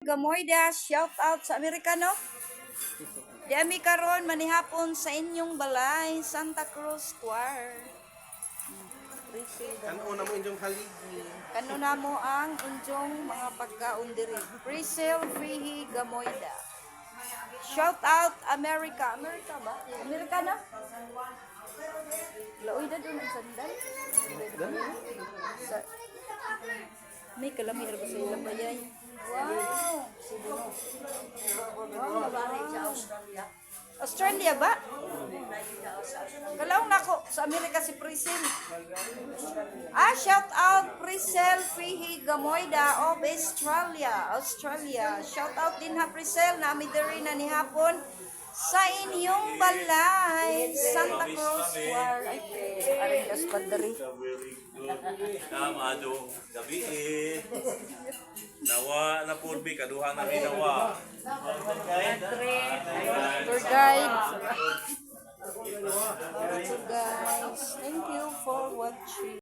Gamoyda, shout out sa Amerikano. Di ami karon manihapon sa inyong balay, Santa Cruz Choir. Ano na mo inyong haligi? Kano na mo ang inyong mga pagkaon diri. Priscil Frihi Gamoyda. Shout out America. America ba? Amerika na? Laoy na doon ang sandal. Sa... May kalami ba sa ilang bayay? Wow! Wow, nabahay sa Australia. Australia ba? Kalaw na ko sa Amerika si Priscil. Shout out Priscil Frihi Gamoyda of Australia. Shout out din ha Priscil, nami diri na ni hapon sa inyong balay, Santa Cruz Choir. Ay, aring gaspandari. Adong gabi nawa na purbi kaduha na nawa. Tour guide. Guys, thank you for watching.